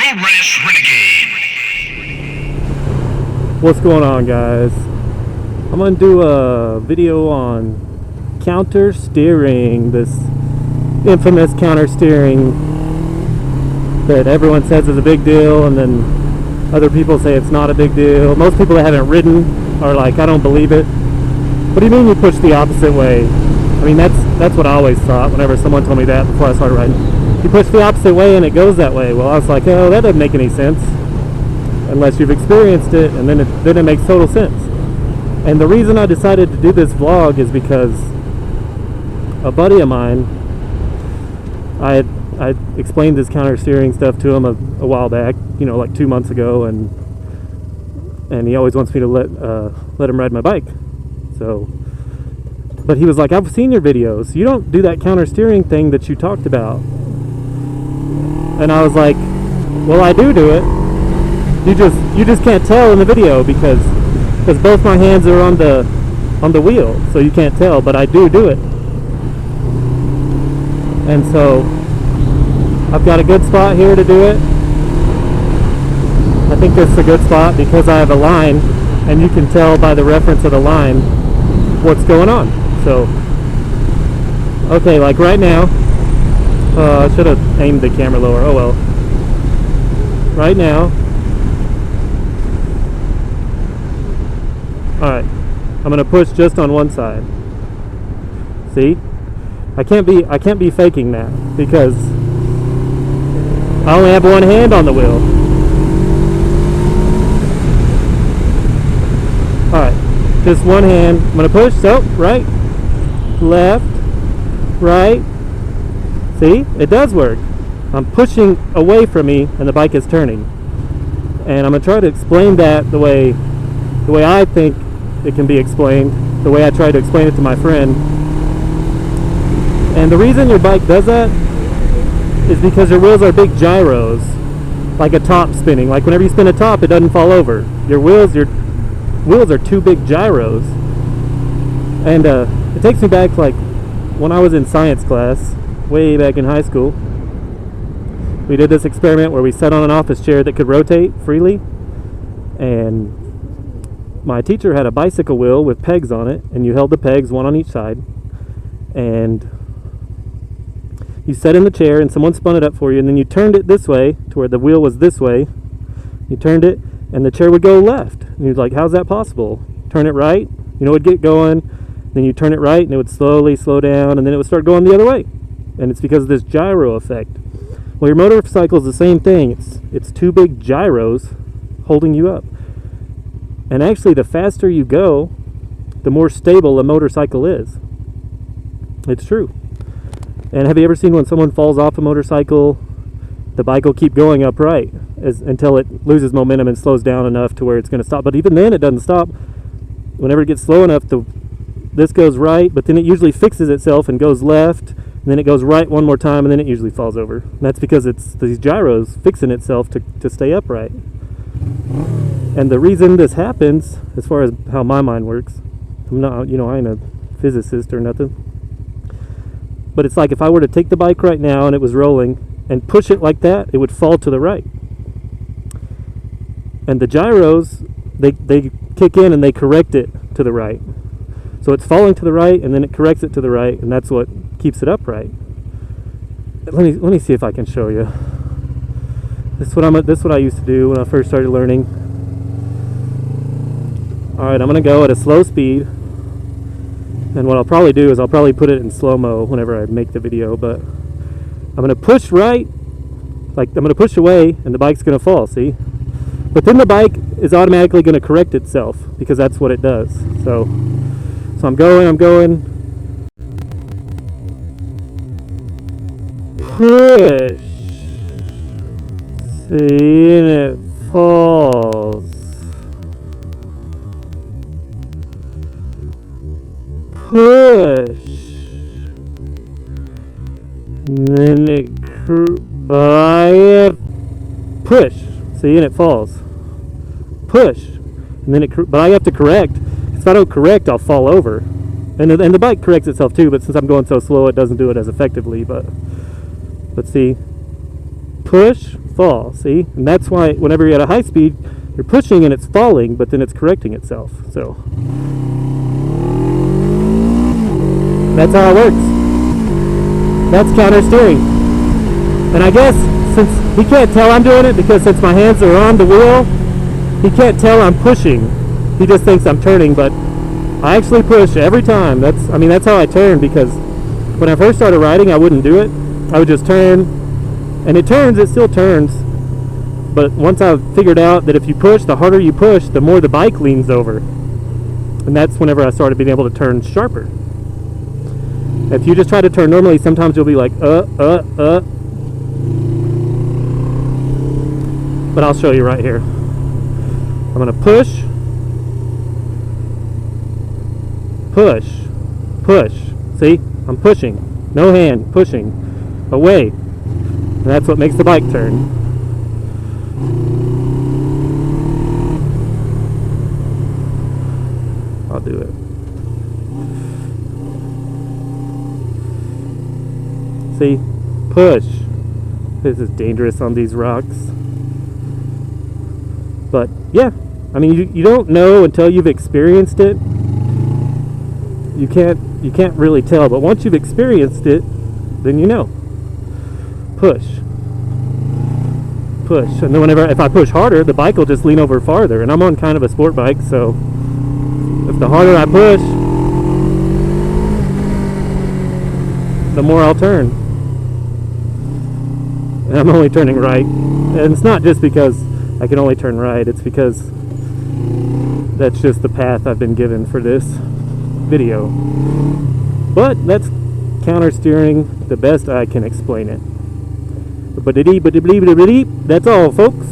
RoadRashRenegade. What's going on, guys? I'm gonna do a video on counter steering, this infamous counter steering that everyone says is a big deal, and then other people say it's not a big deal. Most people that haven't ridden are like, I don't believe it. What do you mean you push the opposite way? I mean, that's what I always thought whenever someone told me that before I started riding. You push the opposite way and it goes that way. Well, I was like, oh, that doesn't make any sense unless you've experienced it, and then it makes total sense. And the reason I decided to do this vlog is because a buddy of mine, I explained this counter steering stuff to him a while back, like 2 months ago, and he always wants me to let him ride my bike. So, but he was like, I've seen your videos. You don't do that counter steering thing that you talked about. And I was like, well, I do it. You just can't tell in the video because both my hands are on the wheel, so you can't tell, but I do it. And so I've got a good spot here to do it. I think this is a good spot because I have a line, and you can tell by the reference of the line what's going on. So, okay, like right now, I should have aimed the camera lower. Oh well. Right now, alright, I'm gonna push just on one side. See? I can't be faking that because I only have one hand on the wheel. Alright, just one hand. I'm gonna push, so right, left, right. See? It does work. I'm pushing away from me and the bike is turning. And I'm gonna try to explain that the way I think it can be explained, the way I try to explain it to my friend. And the reason your bike does that is because your wheels are big gyros, like a top spinning. Like whenever you spin a top, it doesn't fall over. Your wheels are two big gyros. And it takes me back, like when I was in science class, way back in high school. We did this experiment where we sat on an office chair that could rotate freely, and my teacher had a bicycle wheel with pegs on it, and you held the pegs one on each side, and you sat in the chair and someone spun it up for you, and then you turned it this way to where the wheel was this way. You turned it and the chair would go left, and you're like, how's that possible? Turn it right, it would get going, then you turn it right and it would slowly slow down, and then it would start going the other way. And it's because of this gyro effect. Well, your motorcycle is the same thing. It's two big gyros holding you up. And actually, the faster you go, the more stable a motorcycle is. It's true. And have you ever seen when someone falls off a motorcycle, the bike will keep going upright until it loses momentum and slows down enough to where it's going to stop. But even then, it doesn't stop. Whenever it gets slow enough, this goes right, but then it usually fixes itself and goes left. And then it goes right one more time, and then it usually falls over. And that's because it's these gyros fixing itself to stay upright. And the reason this happens, as far as how my mind works, I'm not, I ain't a physicist or nothing, but it's like if I were to take the bike right now and it was rolling and push it like that, it would fall to the right. And the gyros, they kick in and they correct it to the right. So it's falling to the right, and then it corrects it to the right, and that's what keeps it upright. Let me see if I can show you. This is what I used to do when I first started learning. All right, I'm gonna go at a slow speed, and what I'll probably do is I'll probably put it in slow-mo whenever I make the video. But I'm gonna push right, like I'm gonna push away, and the bike's gonna fall. See? But then the bike is automatically gonna correct itself because that's what it does. So I'm going. Push. See, and it falls. Push. And then it push. See, and it falls. Push. And then but I have to correct. If I don't correct, I'll fall over. And the bike corrects itself too, but since I'm going so slow, it doesn't do it as effectively. But let's see. Push, fall, see? And that's why whenever you're at a high speed, you're pushing and it's falling, but then it's correcting itself. So that's how it works. That's counter steering. And I guess since he can't tell I'm doing it, because since my hands are on the wheel, he can't tell I'm pushing. He just thinks I'm turning, but I actually push every time. That's how I turn, because when I first started riding, I wouldn't do it. I would just turn, and it still turns. But once I figured out that if you push, the harder you push, the more the bike leans over. And that's whenever I started being able to turn sharper. If you just try to turn normally, sometimes you'll be like, But I'll show you right here. I'm going to push, push. See? I'm pushing. No hand, pushing. Away. And that's what makes the bike turn. I'll do it. See? Push. This is dangerous on these rocks. But yeah, I mean, you don't know until you've experienced it. You can't really tell, but once you've experienced it, then you know. Push. And then if I push harder, the bike will just lean over farther. And I'm on kind of a sport bike, so if the harder I push, the more I'll turn. And I'm only turning right. And it's not just because I can only turn right, it's because that's just the path I've been given for this video. But that's counter steering the best I can explain it. That's all, folks.